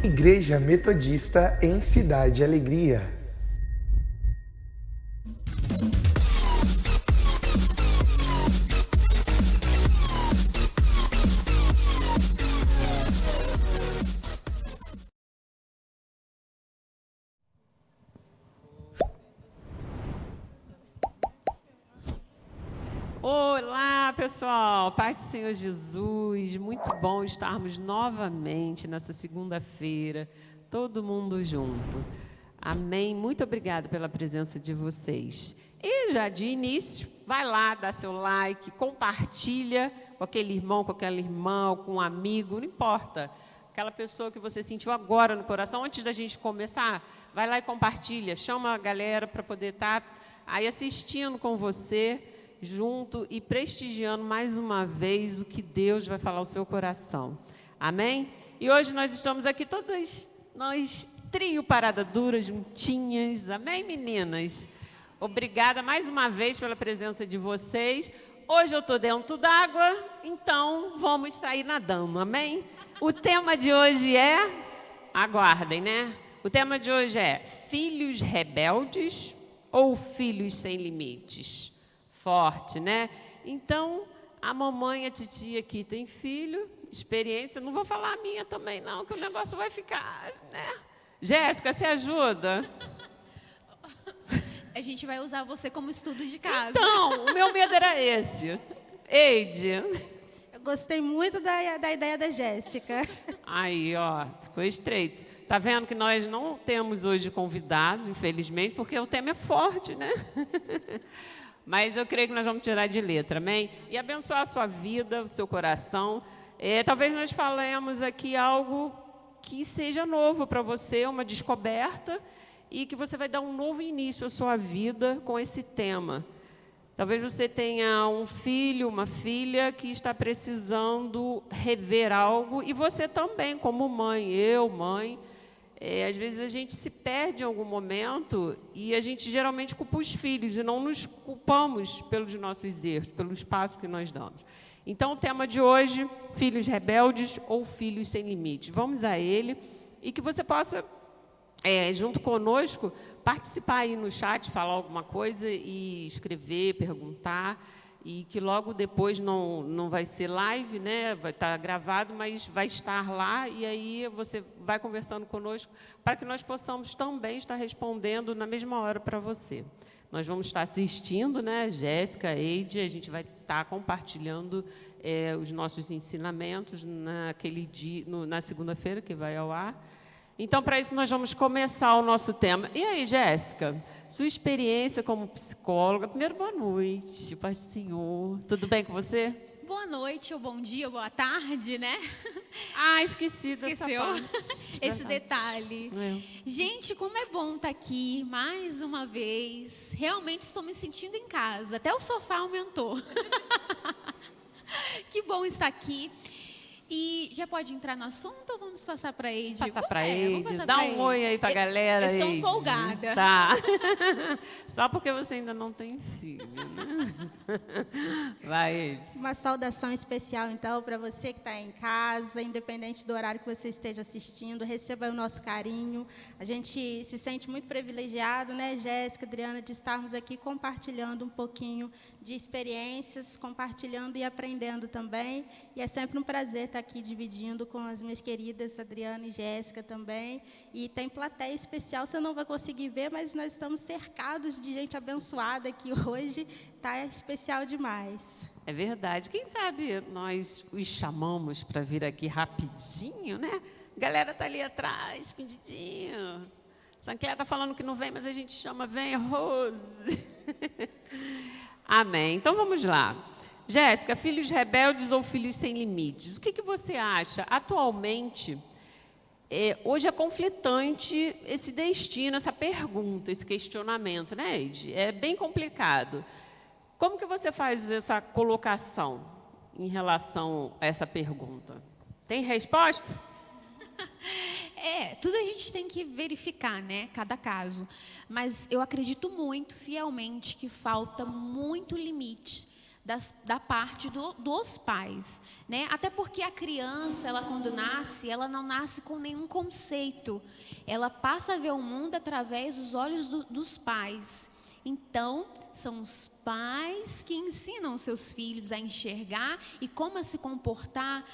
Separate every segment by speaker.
Speaker 1: Igreja Metodista em Cidade Alegria.
Speaker 2: Olá, pessoal, paz do Senhor Jesus, muito bom estarmos novamente nessa segunda-feira, todo mundo junto. Amém, muito obrigada pela presença de vocês. E já de início, vai lá, dá seu like, compartilha com aquele irmão, com aquela irmã, com um amigo, não importa. Aquela pessoa que você sentiu agora no coração, antes da gente começar, vai lá e compartilha, chama a galera para poder estar aí assistindo com você, junto e prestigiando mais uma vez o que Deus vai falar ao seu coração. Amém? E hoje nós estamos aqui todas, nós, trio Parada Dura, juntinhas. Amém, meninas? Obrigada mais uma vez pela presença de vocês. Hoje eu estou dentro d'água, então vamos sair nadando, amém? O tema de hoje é, aguardem, né? O tema de hoje é filhos rebeldes ou filhos sem limites? Forte, né? Então, a mamãe, a titia aqui tem filho, experiência, não vou falar a minha também não, que o negócio vai ficar, né? Jéssica, você ajuda?
Speaker 3: A gente vai usar você como estudo de casa.
Speaker 2: Então, o meu medo era esse. Eide.
Speaker 4: Eu gostei muito da ideia da Jéssica.
Speaker 2: Aí, ó, ficou estreito. Tá vendo que nós não temos hoje convidado, infelizmente, porque o tema é forte, né? Mas eu creio que nós vamos tirar de letra, amém? E abençoar a sua vida, o seu coração. Talvez nós falemos aqui algo que seja novo para você, uma descoberta, e que você vai dar um novo início à sua vida com esse tema. Talvez você tenha um filho, uma filha que está precisando rever algo, e você também, como mãe, mãe. Às vezes a gente se perde em algum momento e a gente geralmente culpa os filhos e não nos culpamos pelos nossos erros, pelo espaço que nós damos. Então, o tema de hoje, filhos rebeldes ou filhos sem limites. Vamos a ele e que você possa, junto conosco, participar aí no chat, falar alguma coisa e escrever, perguntar. E que logo depois não vai ser live, né? Vai estar gravado, mas vai estar lá, e aí você vai conversando conosco para que nós possamos também estar respondendo na mesma hora para você. Nós vamos estar assistindo, né? Jéssica, Eide, a gente vai estar compartilhando os nossos ensinamentos naquele dia, na segunda-feira que vai ao ar. Então, para isso, nós vamos começar o nosso tema. E aí, Jéssica, sua experiência como psicóloga? Primeiro, boa noite, paz do Senhor. Tudo bem com você?
Speaker 3: Boa noite, ou bom dia, ou boa tarde, né?
Speaker 2: Ah, esqueci dessa
Speaker 3: Esqueceu
Speaker 2: parte.
Speaker 3: esse detalhe. Gente, como é bom estar aqui mais uma vez. Realmente estou me sentindo em casa. Até o sofá aumentou. Que bom estar aqui. E já pode entrar no assunto ou vamos passar para a Eide?
Speaker 2: Passa para a Eide, dá um oi aí para a galera,
Speaker 3: Estou
Speaker 2: Eide.
Speaker 3: empolgada.
Speaker 2: Tá. Só porque você ainda não tem filho, né? Vai, Eide.
Speaker 4: Uma saudação especial, então, para você que está em casa, independente do horário que você esteja assistindo, receba o nosso carinho. A gente se sente muito privilegiado, né, Jéssica, Adriana, de estarmos aqui compartilhando um pouquinho de experiências, compartilhando e aprendendo também. E é sempre um prazer estar aqui dividindo com as minhas queridas Adriana e Jéssica também. E tem plateia especial, você não vai conseguir ver, mas nós estamos cercados de gente abençoada aqui hoje. Está especial demais.
Speaker 2: É verdade. Quem sabe nós os chamamos para vir aqui rapidinho, né? A galera está ali atrás, escondidinho. Sancler está falando que não vem, mas a gente chama, vem, Rose. Amém. Então, vamos lá. Jéssica, filhos rebeldes ou filhos sem limites? O que você acha? Atualmente, hoje é conflitante esse destino, essa pergunta, esse questionamento, né, Eide? É bem complicado. Como que você faz essa colocação em relação a essa pergunta? Tem resposta?
Speaker 3: Tudo a gente tem que verificar, né? Cada caso. Mas eu acredito muito, fielmente, que falta muito limite da parte dos pais, né? Até porque a criança, ela quando nasce, ela não nasce com nenhum conceito. Ela passa a ver o mundo através dos olhos dos pais. Então, são os pais que ensinam os seus filhos a enxergar e como a se comportar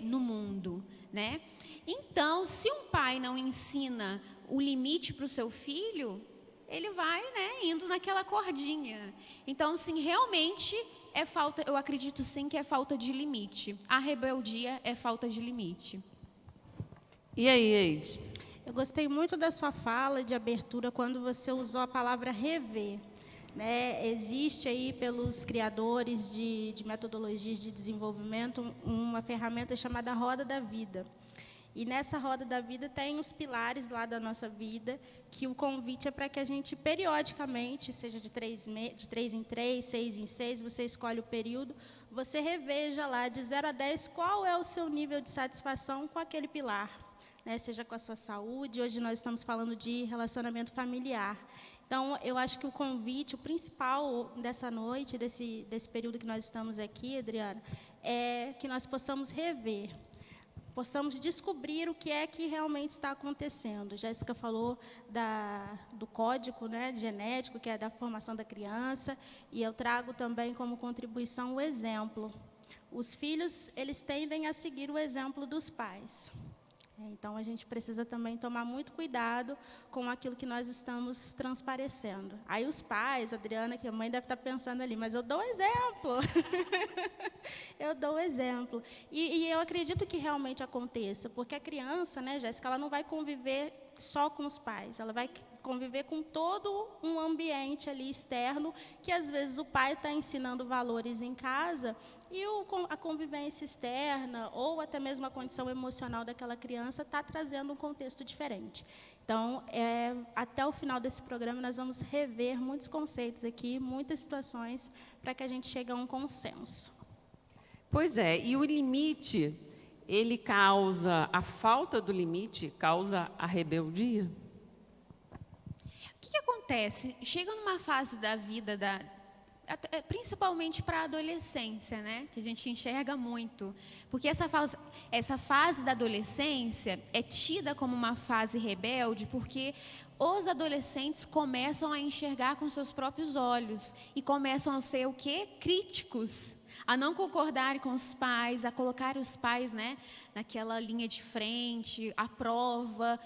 Speaker 3: no mundo, né? Então, se um pai não ensina o limite para o seu filho, ele vai, né, indo naquela cordinha. Então, sim, realmente é falta, eu acredito sim que é falta de limite. A rebeldia é falta de limite.
Speaker 2: E aí, Eide?
Speaker 4: Eu gostei muito da sua fala de abertura quando você usou a palavra rever. Né? Existe aí pelos criadores de metodologias de desenvolvimento uma ferramenta chamada Roda da Vida. E nessa roda da vida tem os pilares lá da nossa vida, que o convite é para que a gente periodicamente, seja de 3 em 3, 6 em 6, você escolhe o período, você reveja lá de 0 a 10 qual é o seu nível de satisfação com aquele pilar, né? Seja com a sua saúde. Hoje nós estamos falando de relacionamento familiar. Então, eu acho que o convite, o principal dessa noite, desse período que nós estamos aqui, Adriana, é que nós possamos rever, possamos descobrir o que é que realmente está acontecendo. Jéssica falou do código, né, genético, que é da formação da criança, e eu trago também como contribuição o exemplo. Os filhos, eles tendem a seguir o exemplo dos pais. Então, a gente precisa também tomar muito cuidado com aquilo que nós estamos transparecendo. Aí os pais, Adriana, que a mãe deve estar pensando ali, mas eu dou exemplo. Eu dou exemplo. E eu acredito que realmente aconteça, porque a criança, né, Jéssica, ela não vai conviver só com os pais, ela vai conviver com todo um ambiente ali externo, que às vezes o pai está ensinando valores em casa, e a convivência externa, ou até mesmo a condição emocional daquela criança, está trazendo um contexto diferente. Então, até o final desse programa, nós vamos rever muitos conceitos aqui, muitas situações, para que a gente chegue a um consenso.
Speaker 2: Pois é, e o limite, ele causa, a falta do limite causa a rebeldia?
Speaker 3: O que acontece? Chega numa fase da vida, principalmente para a adolescência, né? Que a gente enxerga muito. Porque essa fase da adolescência é tida como uma fase rebelde, porque os adolescentes começam a enxergar com seus próprios olhos e começam a ser o quê? Críticos. A não concordarem com os pais, a colocar os pais, né, naquela linha de frente, a prova.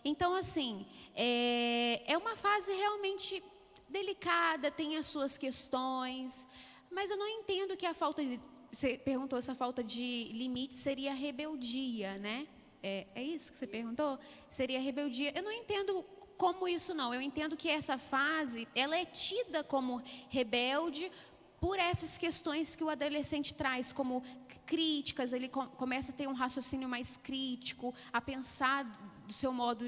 Speaker 3: Então, assim, é uma fase realmente delicada, tem as suas questões, mas eu não entendo que a falta de... Você perguntou se a falta de limite seria rebeldia, né? É isso que você perguntou? Seria rebeldia? Eu não entendo como isso, não. Eu entendo que essa fase, ela é tida como rebelde por essas questões que o adolescente traz, como críticas, ele começa a ter um raciocínio mais crítico, a pensar do seu modo,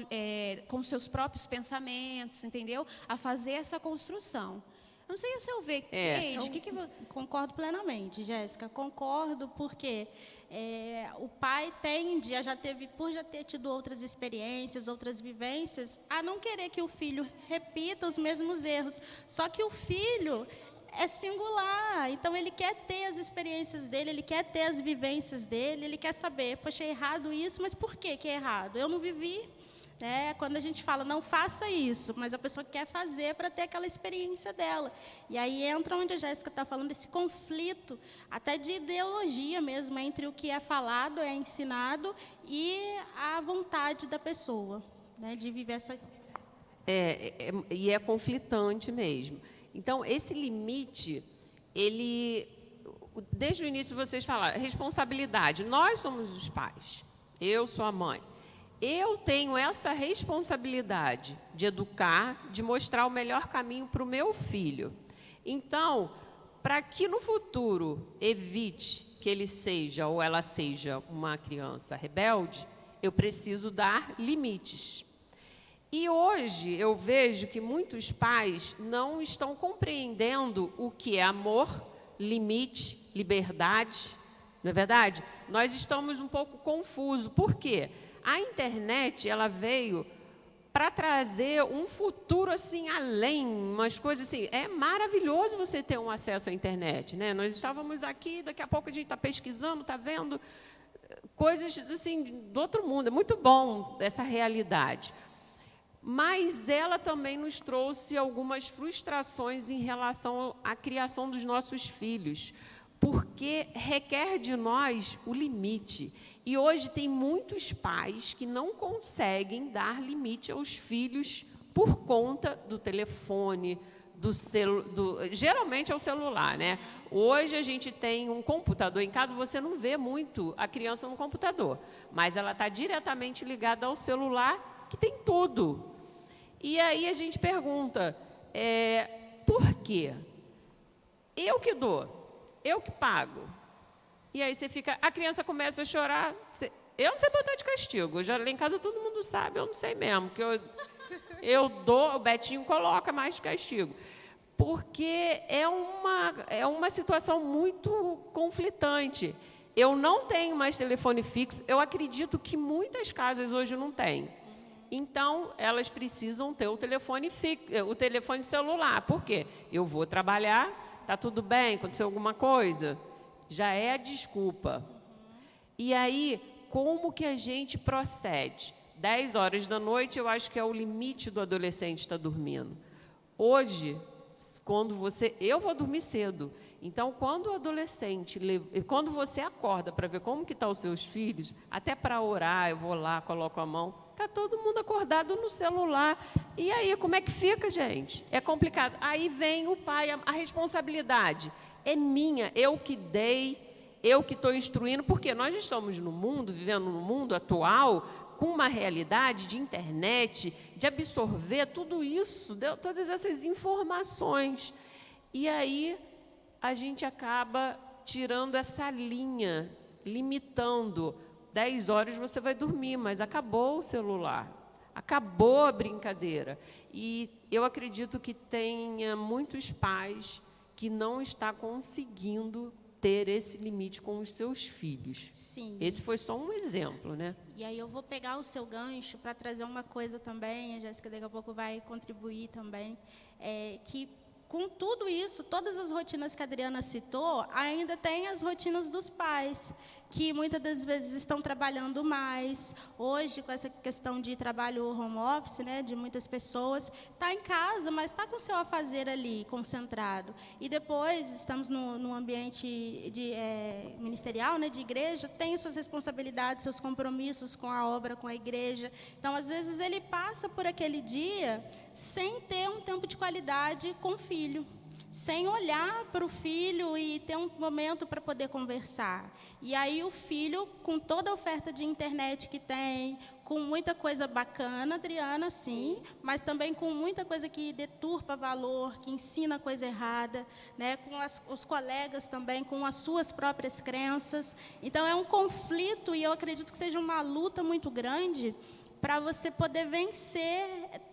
Speaker 3: com seus próprios pensamentos, entendeu? A fazer essa construção. Não sei o seu ver, Eide,
Speaker 4: Concordo plenamente, Jéssica, concordo, porque o pai tende por já ter tido outras experiências, outras vivências, a não querer que o filho repita os mesmos erros. Só que o filho é singular, então ele quer ter as experiências dele, ele quer ter as vivências dele, ele quer saber, poxa, é errado isso, mas por que é errado? Eu não vivi, né? Quando a gente fala, não faça isso, mas a pessoa quer fazer para ter aquela experiência dela. E aí entra onde a Jéssica está falando, esse conflito, até de ideologia mesmo, entre o que é falado, é ensinado, e a vontade da pessoa, né, de viver essa experiência.
Speaker 2: E é conflitante mesmo. Então, esse limite, desde o início vocês falaram, responsabilidade. Nós somos os pais, eu sou a mãe. Eu tenho essa responsabilidade de educar, de mostrar o melhor caminho para o meu filho. Então, para que no futuro evite que ele seja ou ela seja uma criança rebelde, eu preciso dar limites. E hoje eu vejo que muitos pais não estão compreendendo o que é amor, limite, liberdade. Não é verdade? Nós estamos um pouco confusos. Por quê? A internet, ela veio para trazer um futuro assim além, umas coisas assim. É maravilhoso você ter um acesso à internet, né? Nós estávamos aqui, daqui a pouco a gente está pesquisando, está vendo coisas assim do outro mundo. É muito bom essa realidade. Mas ela também nos trouxe algumas frustrações em relação à criação dos nossos filhos, porque requer de nós o limite. E hoje tem muitos pais que não conseguem dar limite aos filhos por conta do telefone, geralmente é o celular, né? Hoje a gente tem um computador em casa, você não vê muito a criança no computador, mas ela está diretamente ligada ao celular, que tem tudo. E aí a gente pergunta, por quê? Eu que dou, eu que pago. E aí a criança começa a chorar. Eu não sei botar de castigo, lá em casa todo mundo sabe, eu não sei mesmo, que eu dou, o Betinho coloca mais de castigo. Porque é uma situação muito conflitante. Eu não tenho mais telefone fixo, eu acredito que muitas casas hoje não têm. Então, elas precisam ter o telefone celular. Por quê? Eu vou trabalhar, está tudo bem, aconteceu alguma coisa? Já é a desculpa. E aí, como que a gente procede? 10 horas da noite, eu acho que é o limite do adolescente estar dormindo. Hoje, eu vou dormir cedo. Então, quando o adolescente, quando você acorda para ver como que estão os seus filhos, até para orar, eu vou lá, coloco a mão, está todo mundo acordado no celular. E aí, como é que fica, gente? É complicado. Aí vem o pai, a responsabilidade é minha, eu que dei, eu que estou instruindo, porque nós estamos vivendo no mundo atual, com uma realidade de internet, de absorver tudo isso, todas essas informações. E aí a gente acaba tirando essa linha, limitando. 10 horas você vai dormir, mas acabou o celular, acabou a brincadeira. E eu acredito que tenha muitos pais que não estão conseguindo ter esse limite com os seus filhos.
Speaker 4: Sim.
Speaker 2: Esse foi só um exemplo, né?
Speaker 4: E aí eu vou pegar o seu gancho para trazer uma coisa também, a Jéssica daqui a pouco vai contribuir também, que com tudo isso, todas as rotinas que a Adriana citou, ainda tem as rotinas dos pais, que muitas das vezes estão trabalhando mais. Hoje, com essa questão de trabalho home office, né, de muitas pessoas, está em casa, mas está com o seu afazer ali, concentrado. E depois, estamos no ambiente ministerial, né, de igreja, tem suas responsabilidades, seus compromissos com a obra, com a igreja. Então, às vezes, ele passa por aquele dia sem ter um tempo de qualidade com o filho, sem olhar para o filho e ter um momento para poder conversar. E aí o filho, com toda a oferta de internet que tem, com muita coisa bacana, Adriana, sim, mas também com muita coisa que deturpa valor, que ensina coisa errada, né? Com os colegas também, com as suas próprias crenças. Então, é um conflito e eu acredito que seja uma luta muito grande para você poder vencer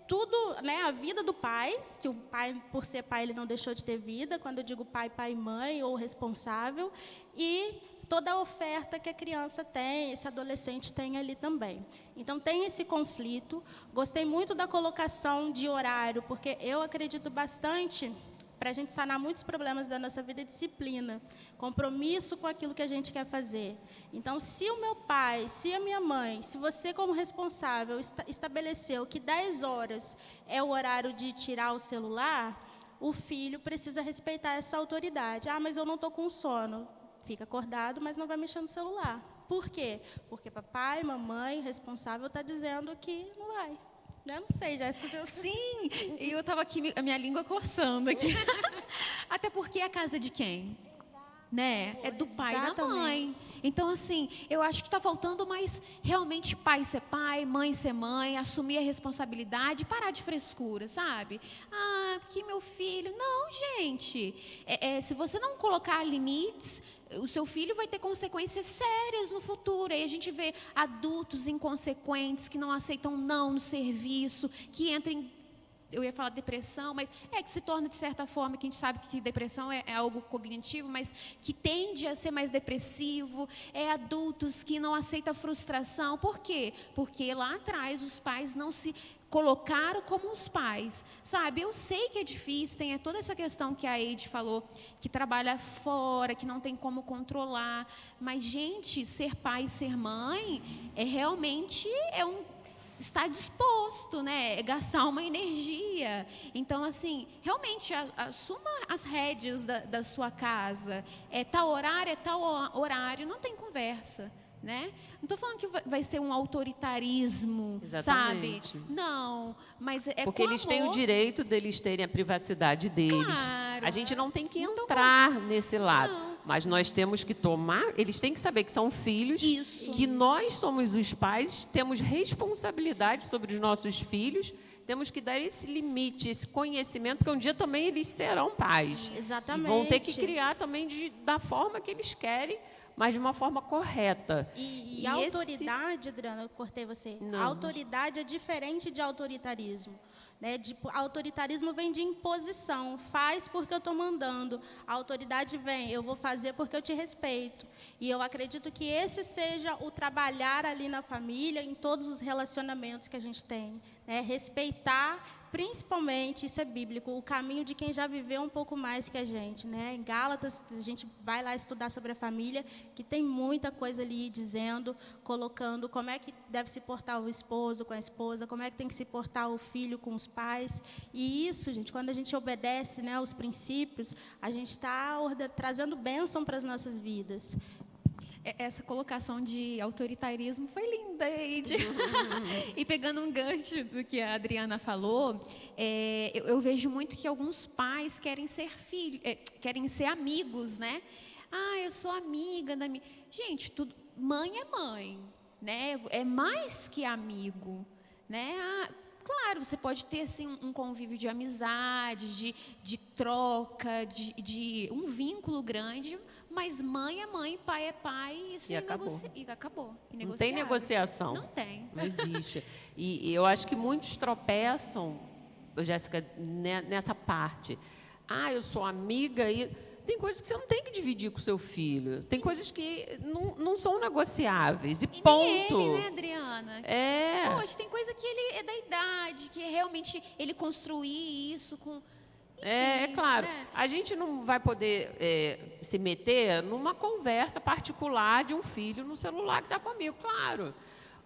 Speaker 4: tudo, né, a vida do pai, que o pai, por ser pai, ele não deixou de ter vida, quando eu digo pai, pai e mãe, ou responsável, e toda a oferta que a criança tem, esse adolescente tem ali também. Então, tem esse conflito. Gostei muito da colocação de horário, porque eu acredito bastante, para a gente sanar muitos problemas da nossa vida, disciplina, compromisso com aquilo que a gente quer fazer. Então, se o meu pai, se a minha mãe, se você como responsável estabeleceu que 10 horas é o horário de tirar o celular, o filho precisa respeitar essa autoridade. Ah, mas eu não estou com sono. Fica acordado, mas não vai mexer no celular. Por quê? Porque papai, mamãe, responsável, está dizendo que não vai. Eu não sei, Jéssica.
Speaker 3: Sim, e eu estava aqui, a minha língua coçando aqui. Até porque é a casa de quem? Né? É do pai e da mãe. Então, assim, eu acho que está faltando mais realmente pai ser pai, mãe ser mãe, assumir a responsabilidade, parar de frescura, sabe? Ah, porque meu filho... Não, gente. Se você não colocar limites, o seu filho vai ter consequências sérias no futuro. Aí a gente vê adultos inconsequentes que não aceitam não no serviço, que entram em... Eu ia falar depressão, mas que se torna de certa forma, que a gente sabe que depressão é algo cognitivo, mas que tende a ser mais depressivo, adultos que não aceitam a frustração. Por quê? Porque lá atrás os pais não se colocar como os pais, sabe? Eu sei que é difícil, tem toda essa questão que a Eide falou, que trabalha fora, que não tem como controlar, mas, gente, ser pai e ser mãe realmente estar disposto, né? É gastar uma energia. Então, assim, realmente, assuma as rédeas da sua casa. É tal horário, não tem conversa. Né? Não estou falando que vai ser um autoritarismo,
Speaker 2: Exatamente.
Speaker 3: sabe? Não, mas é
Speaker 2: porque
Speaker 3: com
Speaker 2: eles
Speaker 3: amor.
Speaker 2: têm o direito deles terem a privacidade deles.
Speaker 3: Claro.
Speaker 2: A gente não tem que entrar nesse lado.
Speaker 3: Não,
Speaker 2: mas nós temos que tomar... Eles têm que saber que são filhos, que nós somos os pais, temos responsabilidade sobre os nossos filhos, temos que dar esse limite, esse conhecimento, porque um dia também eles serão pais.
Speaker 4: Exatamente.
Speaker 2: E vão ter que criar também da forma que eles querem, mas de uma forma correta.
Speaker 4: E a autoridade, Adriana, eu cortei você.
Speaker 2: Não.
Speaker 4: A autoridade é diferente de autoritarismo. Né? Autoritarismo vem de imposição. Faz porque eu estou mandando. A autoridade vem, eu vou fazer porque eu te respeito. E eu acredito que esse seja o trabalhar ali na família, em todos os relacionamentos que a gente tem. Né? Respeitar, principalmente, isso é bíblico, o caminho de quem já viveu um pouco mais que a gente. Né? Em Gálatas, a gente vai lá estudar sobre a família, que tem muita coisa ali dizendo, colocando como é que deve se portar o esposo com a esposa, como é que tem que se portar o filho com os pais. E isso, gente, quando a gente obedece, né, os princípios, a gente está trazendo bênção para as nossas vidas.
Speaker 3: Essa colocação de autoritarismo foi linda, Eide. E pegando um gancho do que a Adriana falou, eu vejo muito que alguns pais querem ser querem ser amigos, né? Ah, eu sou amiga da minha... Gente, mãe é mãe, né? É mais que amigo, né? Claro, você pode ter assim, um convívio de amizade, de troca, de um vínculo grande, mas mãe é mãe, pai é pai, isso
Speaker 2: e acabou.
Speaker 3: E acabou.
Speaker 2: Não tem negociação.
Speaker 3: Não tem.
Speaker 2: Não existe. E eu acho que muitos tropeçam, Jéssica, nessa parte. Ah, eu sou amiga e... Tem coisas que você não tem que dividir com o seu filho. Tem coisas que não são negociáveis. E ponto.
Speaker 3: Nem ele, né, Adriana? Poxa, tem coisa que ele é da idade, que realmente ele construir isso com... Enfim,
Speaker 2: é claro.
Speaker 3: Né?
Speaker 2: A gente não vai poder se meter numa conversa particular de um filho no celular que está comigo, claro.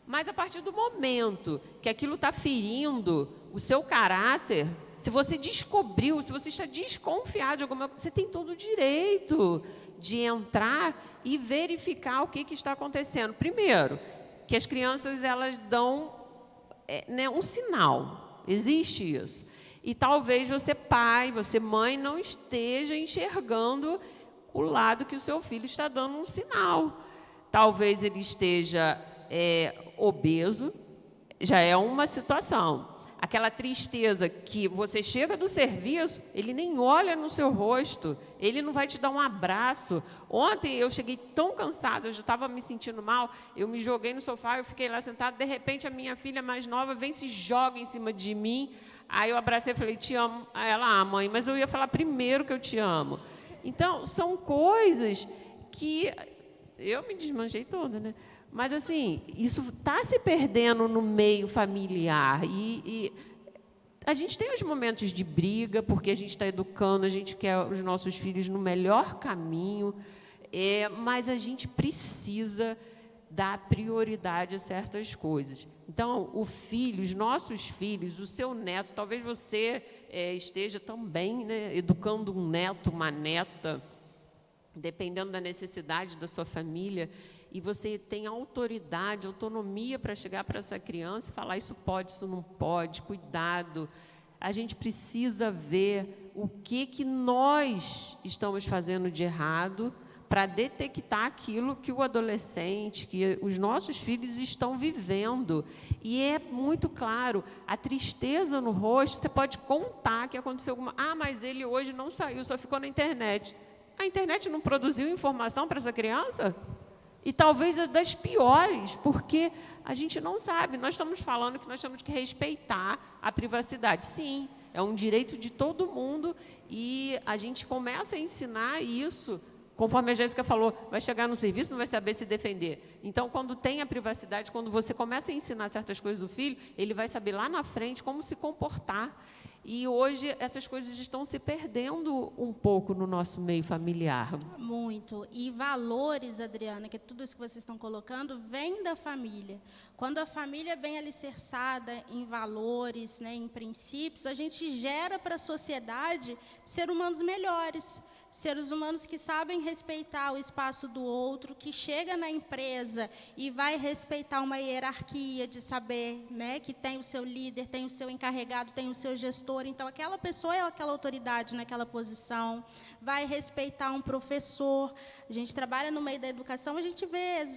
Speaker 2: Mas a partir do momento que aquilo está ferindo o seu caráter, se você descobriu, se você está desconfiado de alguma coisa, você tem todo o direito de entrar e verificar o que está acontecendo. Primeiro, que as crianças elas dão um sinal. Existe isso. E talvez você, pai, você, mãe, não esteja enxergando o lado que o seu filho está dando um sinal. Talvez ele esteja obeso, já é uma situação. Aquela tristeza que você chega do serviço, ele nem olha no seu rosto, ele não vai te dar um abraço. Ontem eu cheguei tão cansada, eu já estava me sentindo mal, eu me joguei no sofá, eu fiquei lá sentada, de repente a minha filha mais nova vem e se joga em cima de mim, aí eu abracei e falei, te amo. Aí ela, mãe, mas eu ia falar primeiro que eu te amo. Então, são coisas que eu me desmanchei toda, né? Mas, assim, isso está se perdendo no meio familiar. E a gente tem os momentos de briga, porque a gente está educando, a gente quer os nossos filhos no melhor caminho, mas a gente precisa dar prioridade a certas coisas. Então, os nossos filhos, o seu neto, talvez você esteja também, né, educando um neto, uma neta, dependendo da necessidade da sua família, e você tem autoridade, autonomia para chegar para essa criança e falar isso pode, isso não pode, cuidado. A gente precisa ver o que nós estamos fazendo de errado para detectar aquilo que o adolescente, que os nossos filhos estão vivendo. E é muito claro, a tristeza no rosto, você pode contar que aconteceu alguma... mas ele hoje não saiu, só ficou na internet. A internet não produziu informação para essa criança? E talvez as das piores, porque a gente não sabe. Nós estamos falando que nós temos que respeitar a privacidade. Sim, é um direito de todo mundo e a gente começa a ensinar isso conforme a Jéssica falou, vai chegar no serviço, não vai saber se defender. Então, quando tem a privacidade, quando você começa a ensinar certas coisas do filho, ele vai saber lá na frente como se comportar. E hoje essas coisas estão se perdendo um pouco no nosso meio familiar.
Speaker 4: Muito. E valores, Adriana, que tudo isso que vocês estão colocando, vem da família. Quando a família é bem alicerçada em valores, né, em princípios, a gente gera para a sociedade seres humanos melhores. Seres humanos que sabem respeitar o espaço do outro, que chega na empresa e vai respeitar uma hierarquia de saber, né, que tem o seu líder, tem o seu encarregado, tem o seu gestor. Então, aquela pessoa é aquela autoridade naquela posição. Vai respeitar um professor. A gente trabalha no meio da educação, a gente vê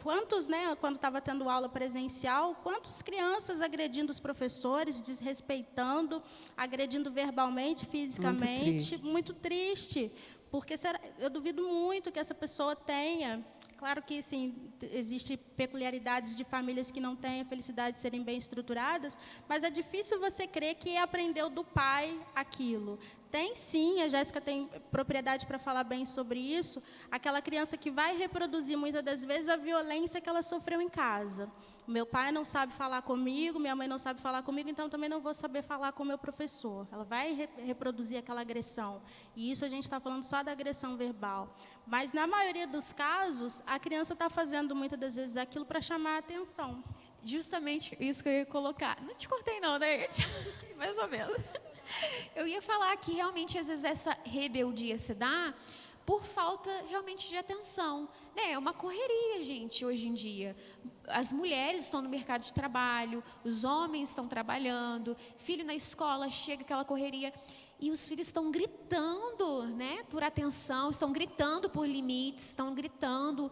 Speaker 4: quantos, né, quando estava tendo aula presencial, quantas crianças agredindo os professores, desrespeitando, agredindo verbalmente, fisicamente. Muito triste. Porque eu duvido muito que essa pessoa tenha. Claro que, sim, existem peculiaridades de famílias que não têm a felicidade de serem bem estruturadas, mas é difícil você crer que aprendeu do pai aquilo. Tem, sim, a Jéssica tem propriedade para falar bem sobre isso, aquela criança que vai reproduzir, muitas das vezes, a violência que ela sofreu em casa. Meu pai não sabe falar comigo, minha mãe não sabe falar comigo, então também não vou saber falar com o meu professor. Ela vai reproduzir aquela agressão. E isso a gente está falando só da agressão verbal. Mas, na maioria dos casos, a criança está fazendo, muitas das vezes, aquilo para chamar a atenção.
Speaker 3: Justamente isso que eu ia colocar. Não te cortei não, né? Mais ou menos. Eu ia falar que, realmente, às vezes, essa rebeldia se dá por falta, realmente, de atenção. É uma correria, gente, hoje em dia. As mulheres estão no mercado de trabalho, os homens estão trabalhando, filho na escola, chega aquela correria. E os filhos estão gritando, né, por atenção, estão gritando por limites, estão gritando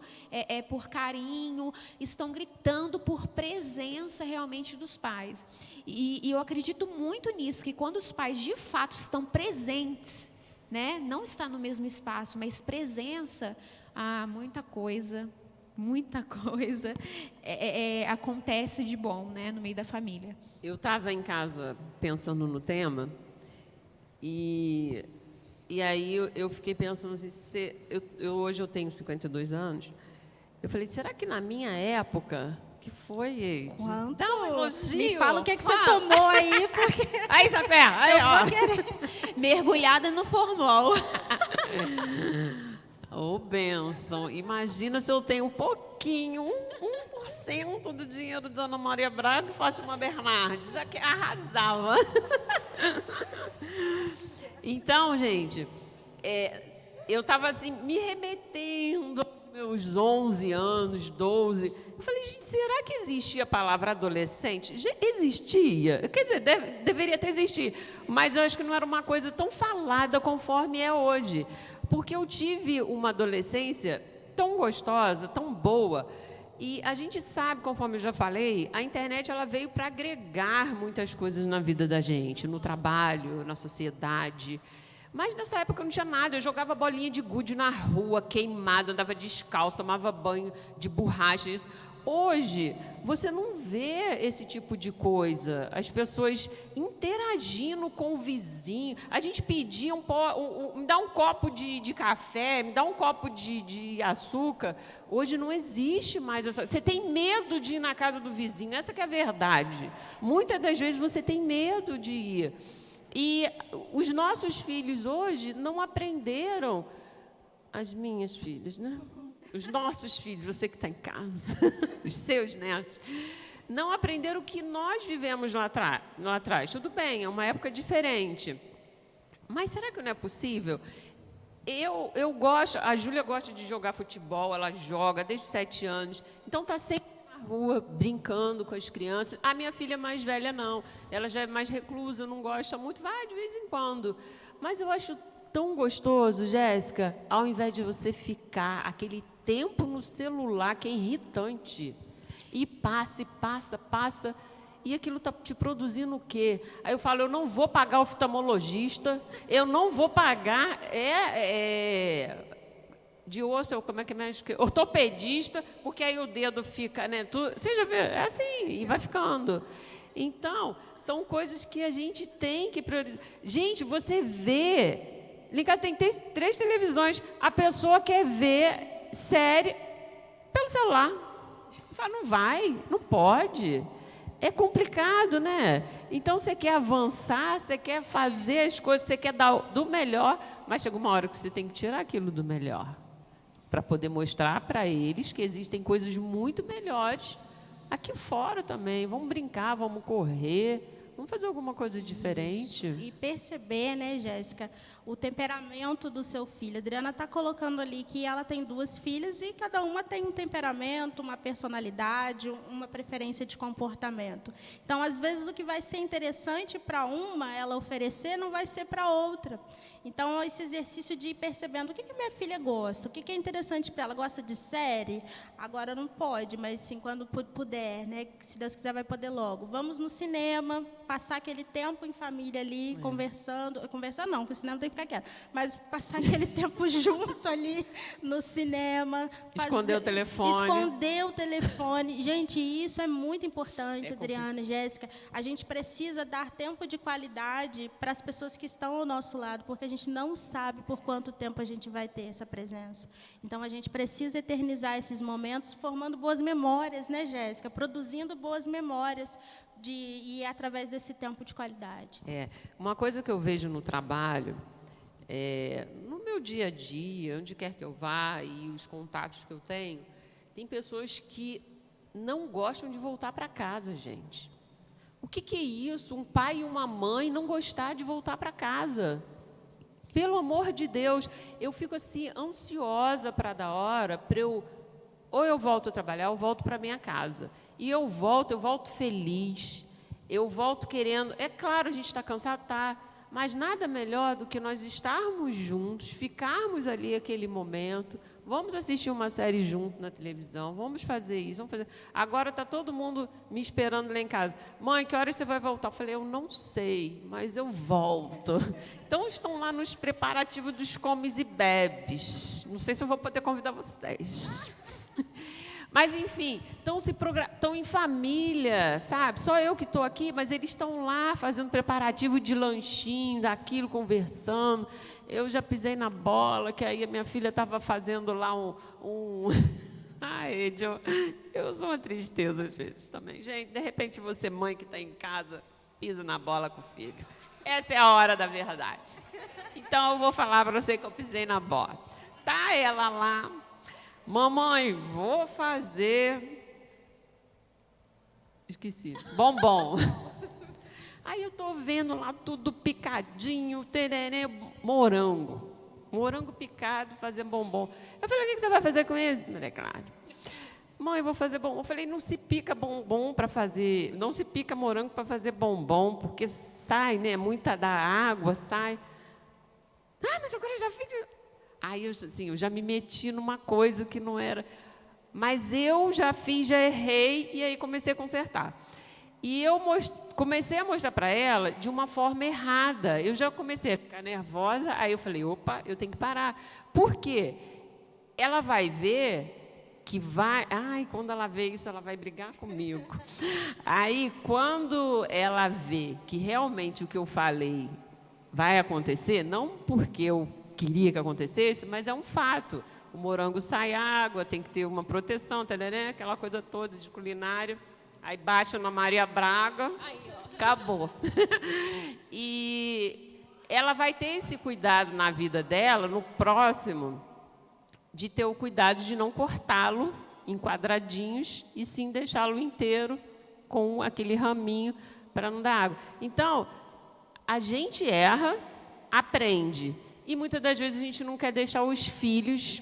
Speaker 3: por carinho, estão gritando por presença realmente dos pais. E eu acredito muito nisso, que quando os pais de fato estão presentes, né, não está no mesmo espaço, mas presença, muita coisa acontece de bom, né, no meio da família.
Speaker 2: Eu estava em casa pensando no tema, e aí eu fiquei pensando assim, hoje eu tenho 52 anos, eu falei, será que na minha época, que foi, Eide?
Speaker 4: Quanto?
Speaker 2: Dá um elogio.
Speaker 4: Me fala o que você tomou aí, porque...
Speaker 2: Aí, Sapé, aí, ó.
Speaker 3: Mergulhada no formol.
Speaker 2: Ô, bênção. Imagina se eu tenho um pouquinho, 1% do dinheiro de Ana Maria Braga e Fátima Bernardes. Aqui arrasava. Então, gente, eu estava assim, me remetendo aos meus 11 anos, 12. Eu falei, gente, será que existia a palavra adolescente? Existia. Quer dizer, deveria até existir. Mas eu acho que não era uma coisa tão falada conforme é hoje. Porque eu tive uma adolescência tão gostosa, tão boa. E a gente sabe, conforme eu já falei, a internet ela veio para agregar muitas coisas na vida da gente, no trabalho, na sociedade. Mas nessa época eu não tinha nada, eu jogava bolinha de gude na rua, queimada, andava descalço, tomava banho de borracha. Isso. Hoje, você não vê esse tipo de coisa. As pessoas interagindo com o vizinho. A gente pedia me dá um copo de café, me dá um copo de açúcar. Hoje não existe mais essa... Você tem medo de ir na casa do vizinho, essa que é a verdade. Muitas das vezes você tem medo de ir. E os nossos filhos hoje não aprenderam, as minhas filhas, né? Os nossos filhos, você que está em casa, os seus netos, não aprenderam o que nós vivemos lá atrás. Tudo bem, é uma época diferente. Mas será que não é possível? Eu gosto, a Júlia gosta de jogar futebol, ela joga desde 7 anos, então está sempre na rua, brincando com as crianças. A minha filha mais velha não, ela já é mais reclusa, não gosta muito, vai de vez em quando. Mas eu acho tão gostoso, Jéssica, ao invés de você ficar aquele tempo no celular, que é irritante, e passa, e aquilo está te produzindo o quê? Aí eu falo, eu não vou pagar oftalmologista, eu não vou pagar de osso, como é que é médico? Ortopedista, porque aí o dedo fica, né? Você já viu? É assim, e vai ficando. Então, são coisas que a gente tem que priorizar. Gente, você vê Lá em casa tem 3 televisões. A pessoa quer ver série pelo celular. Fala, não vai, não pode. É complicado, né? Então, você quer avançar, você quer fazer as coisas, você quer dar do melhor, mas chega uma hora que você tem que tirar aquilo do melhor para poder mostrar para eles que existem coisas muito melhores aqui fora também. Vamos brincar, vamos correr, vamos fazer alguma coisa diferente.
Speaker 4: Isso. E perceber, né, Jéssica, o temperamento do seu filho. A Adriana está colocando ali que ela tem 2 filhas e cada uma tem um temperamento, uma personalidade, uma preferência de comportamento. Então, às vezes, o que vai ser interessante para uma, ela oferecer, não vai ser para outra. Então, esse exercício de ir percebendo o que minha filha gosta, o que é interessante para ela. Gosta de série? Agora não pode, mas sim, quando puder, né? Se Deus quiser, vai poder logo. Vamos no cinema, passar aquele tempo em família ali, conversando. Conversar não, porque o cinema tem que ficar quieto. Mas passar aquele tempo junto ali no cinema.
Speaker 2: Esconder o telefone.
Speaker 4: Esconder o telefone. Gente, isso é muito importante, Adriana, Jéssica. A gente precisa dar tempo de qualidade para as pessoas que estão ao nosso lado, porque a gente não sabe por quanto tempo a gente vai ter essa presença. Então, a gente precisa eternizar esses momentos, formando boas memórias, né, Jéssica? Produzindo boas memórias e através desse tempo de qualidade.
Speaker 2: Uma coisa que eu vejo no trabalho, no meu dia a dia, onde quer que eu vá e os contatos que eu tenho, tem pessoas que não gostam de voltar para casa, gente. O que é isso? Um pai e uma mãe não gostar de voltar para casa? Pelo amor de Deus, eu fico assim ansiosa para dar hora, ou eu volto a trabalhar, ou volto para minha casa. E eu volto feliz, eu volto querendo. É claro, a gente está cansado, tá, mas nada melhor do que nós estarmos juntos, ficarmos ali aquele momento, vamos assistir uma série junto na televisão, vamos fazer isso, vamos fazer. Agora está todo mundo me esperando lá em casa. Mãe, que horas você vai voltar? Eu falei, eu não sei, mas eu volto. Então, estão lá nos preparativos dos comes e bebes. Não sei se eu vou poder convidar vocês. Mas, enfim, estão em família, sabe? Só eu que estou aqui, mas eles estão lá fazendo preparativo de lanchinho, daquilo, conversando. Eu já pisei na bola, que aí a minha filha estava fazendo lá Ai, eu sou uma tristeza às vezes também. Gente, de repente você, mãe que está em casa, pisa na bola com o filho. Essa é a hora da verdade. Então, eu vou falar para você que eu pisei na bola. Tá ela lá. Mamãe, vou fazer... Esqueci. Bombom. Aí eu estou vendo lá tudo picadinho, tererê, morango. Morango picado, fazer bombom. Eu falei, o que você vai fazer com isso, Maria Clara? Mãe, eu vou fazer bombom. Eu falei, não se pica bombom para fazer... Não se pica morango para fazer bombom, porque sai, né? Muita da água, sai. Mas agora eu já fiz... Aí, eu já me meti numa coisa que não era... Mas eu já fiz, já errei, e aí comecei a consertar. E eu comecei a mostrar para ela de uma forma errada. Eu já comecei a ficar nervosa, aí eu falei, opa, eu tenho que parar. Por quê? Ela vai ver que vai... quando ela vê isso, ela vai brigar comigo. Aí, quando ela vê que realmente o que eu falei vai acontecer, não porque eu queria que acontecesse, mas é um fato. O morango sai água, tem que ter uma proteção, aquela coisa toda de culinária. Aí baixa na Maria Braga, acabou. E ela vai ter esse cuidado na vida dela, no próximo, de ter o cuidado de não cortá-lo em quadradinhos e sim deixá-lo inteiro com aquele raminho para não dar água. Então, a gente erra, aprende. E muitas das vezes a gente não quer deixar os filhos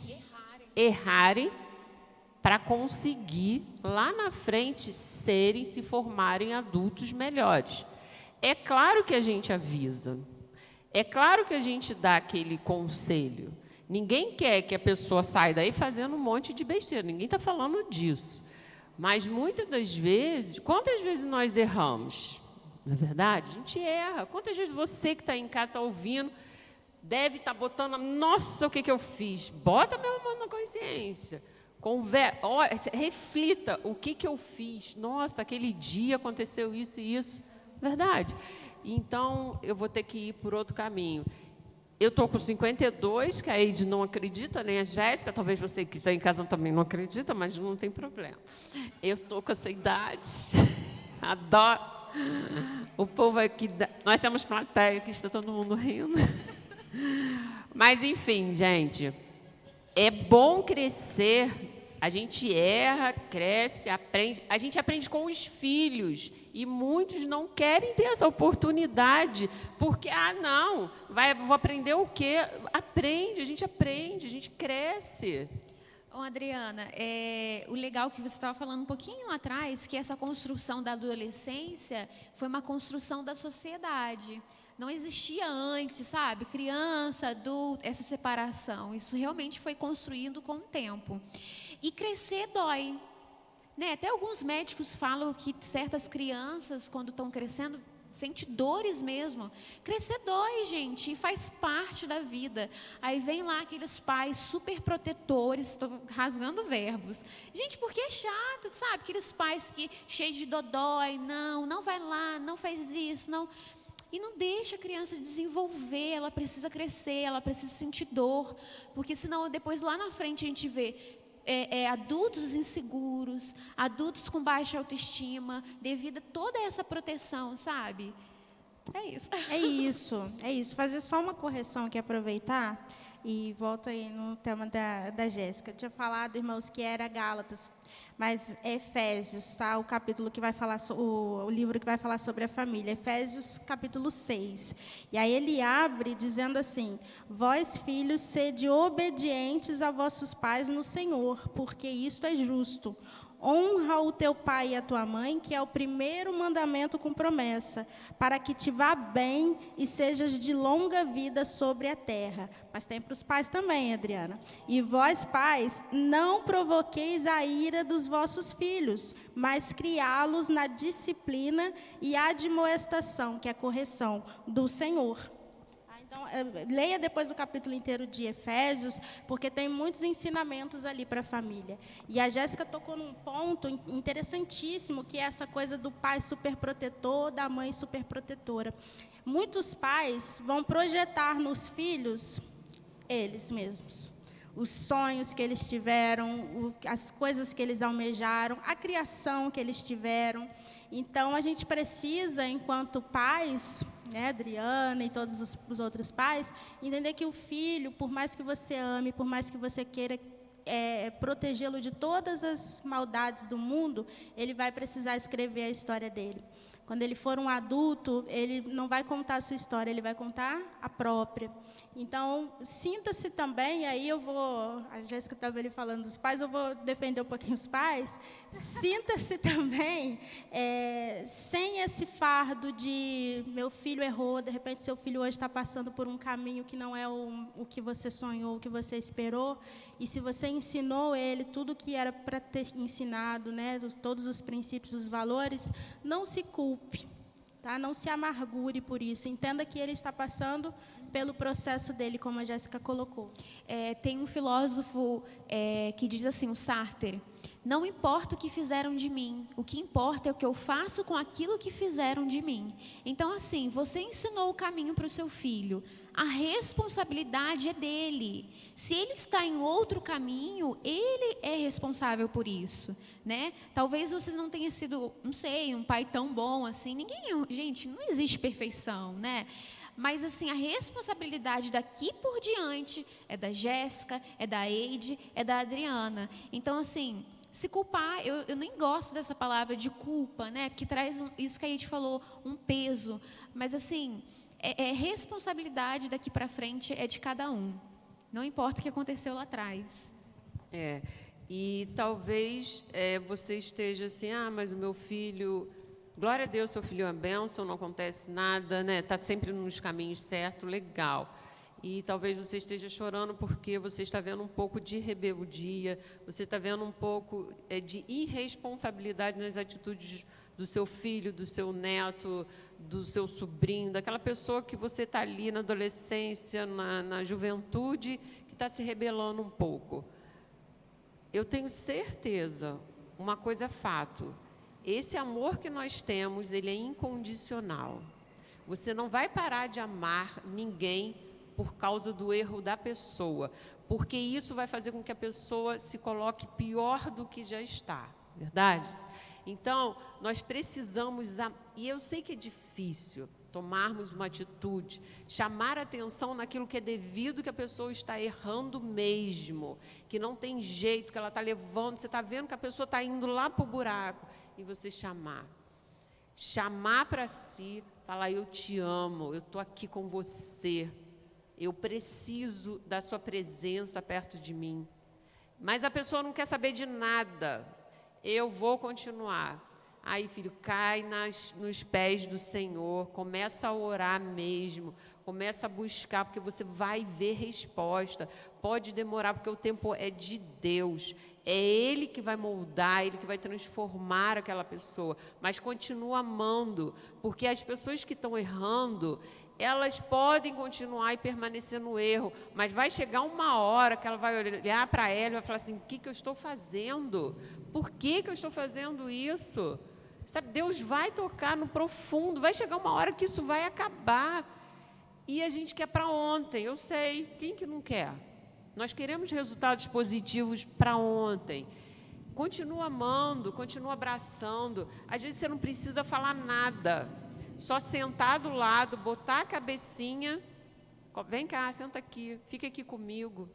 Speaker 2: errarem para conseguir, lá na frente, se formarem adultos melhores. É claro que a gente avisa. É claro que a gente dá aquele conselho. Ninguém quer que a pessoa saia daí fazendo um monte de besteira. Ninguém está falando disso. Mas, muitas das vezes... Quantas vezes nós erramos? Não é verdade? A gente erra. Quantas vezes você que está em casa, está ouvindo... Deve estar botando, nossa, o que eu fiz? Bota a minha mão na consciência. Reflita o que eu fiz. Nossa, aquele dia aconteceu isso e isso. Verdade? Então, eu vou ter que ir por outro caminho. Eu estou com 52, que a Eide não acredita, nem a Jéssica, talvez você que está em casa também não acredita, mas não tem problema. Eu estou com essa idade, adoro. O povo aqui, nós temos plateia que está todo mundo rindo. Mas, enfim, gente, é bom crescer. A gente erra, cresce, aprende. A gente aprende com os filhos. E muitos não querem ter essa oportunidade. Porque, não, vou aprender o quê? Aprende, a gente cresce.
Speaker 3: Ô, Adriana, o legal que você estava falando um pouquinho lá atrás, que essa construção da adolescência foi uma construção da sociedade. Não existia antes, sabe? Criança, adulto, essa separação. Isso realmente foi construído com o tempo. E crescer dói, né? Até alguns médicos falam que certas crianças, quando estão crescendo, sentem dores mesmo. Crescer dói, gente, e faz parte da vida. Aí vem lá aqueles pais super protetores, estou rasgando verbos. Gente, porque é chato, sabe? Aqueles pais que cheios de dodói, não vai lá, não faz isso, não... E não deixa a criança desenvolver, ela precisa crescer, ela precisa sentir dor, porque senão depois lá na frente a gente vê adultos inseguros, adultos com baixa autoestima, devido a toda essa proteção, sabe? É isso.
Speaker 4: É isso. Fazer só uma correção aqui, aproveitar, e volto aí no tema da Jéssica. Eu tinha falado, irmãos, que era Gálatas, mas é Efésios, tá? O capítulo que vai falar, o livro que vai falar sobre a família, Efésios capítulo 6. E aí ele abre dizendo assim: vós, filhos, sede obedientes a vossos pais no Senhor, porque isto é justo. Honra o teu pai e a tua mãe, que é o primeiro mandamento com promessa, para que te vá bem e sejas de longa vida sobre a terra. Mas tem para os pais também, Adriana. E vós, pais, não provoqueis a ira dos vossos filhos, mas criá-los na disciplina e admoestação, que é a correção do Senhor. Então, leia depois o capítulo inteiro de Efésios, porque tem muitos ensinamentos ali para a família. E a Jéssica tocou num ponto interessantíssimo, que é essa coisa do pai superprotetor, da mãe superprotetora. Muitos pais vão projetar nos filhos eles mesmos. Os sonhos que eles tiveram, as coisas que eles almejaram, a criação que eles tiveram. Então, a gente precisa, enquanto pais, né, Adriana e todos os outros pais, entender que o filho, por mais que você ame, por mais que você queira protegê-lo de todas as maldades do mundo, ele vai precisar escrever a história dele. Quando ele for um adulto, ele não vai contar a sua história, ele vai contar a própria. Então, sinta-se também, aí a Jéssica estava ali falando dos pais, eu vou defender um pouquinho os pais, sinta-se também sem esse fardo de meu filho errou, de repente seu filho hoje está passando por um caminho que não é o que você sonhou, o que você esperou, e se você ensinou ele tudo que era para ter ensinado, né, todos os princípios, os valores, não se culpe, tá? Não se amargure por isso, entenda que ele está passando pelo processo dele, como a Jéssica colocou.
Speaker 3: Tem um filósofo que diz assim, o Sartre: não importa o que fizeram de mim, o que importa é o que eu faço com aquilo que fizeram de mim. Então, assim, você ensinou o caminho para o seu filho, a responsabilidade é dele. Se ele está em outro caminho, ele é responsável por isso, né? Talvez você não tenha sido, não sei, um pai tão bom assim. Gente, não existe perfeição, né? Mas, assim, a responsabilidade daqui por diante é da Jéssica, é da Eide, é da Adriana. Então, assim, se culpar, eu nem gosto dessa palavra de culpa, né? Porque traz isso que a Eide falou, um peso. Mas, assim, responsabilidade daqui para frente é de cada um. Não importa o que aconteceu lá atrás.
Speaker 2: E talvez você esteja assim, mas o meu filho... Glória a Deus, seu filho é uma bênção, não acontece nada, né? Está sempre nos caminhos certos, legal. E talvez você esteja chorando porque você está vendo um pouco de rebeldia, você está vendo um pouco de irresponsabilidade nas atitudes do seu filho, do seu neto, do seu sobrinho, daquela pessoa que você está ali na adolescência, na juventude, que está se rebelando um pouco. Eu tenho certeza, uma coisa é fato, esse amor que nós temos, ele é incondicional. Você não vai parar de amar ninguém por causa do erro da pessoa, porque isso vai fazer com que a pessoa se coloque pior do que já está, verdade? Então, nós precisamos, e eu sei que é difícil tomarmos uma atitude, chamar atenção naquilo que é devido, que a pessoa está errando mesmo, que não tem jeito, que ela está levando, você está vendo que a pessoa está indo lá para o buraco, e você chamar para si, falar, eu te amo, eu estou aqui com você, eu preciso da sua presença perto de mim. Mas a pessoa não quer saber de nada, eu vou continuar. Aí, filho, cai nos pés do Senhor, começa a orar mesmo, começa a buscar, porque você vai ver resposta. Pode demorar, porque o tempo é de Deus. É Ele que vai moldar, Ele que vai transformar aquela pessoa. Mas continua amando, porque as pessoas que estão errando, elas podem continuar e permanecer no erro, mas vai chegar uma hora que ela vai olhar para ela e vai falar assim, o que eu estou fazendo? Por que eu estou fazendo isso? Sabe, Deus vai tocar no profundo, vai chegar uma hora que isso vai acabar. E a gente quer para ontem, eu sei, quem que não quer? Nós queremos resultados positivos para ontem. Continua amando, continua abraçando. Às vezes você não precisa falar nada, só sentar do lado, botar a cabecinha, vem cá, senta aqui, fica aqui comigo.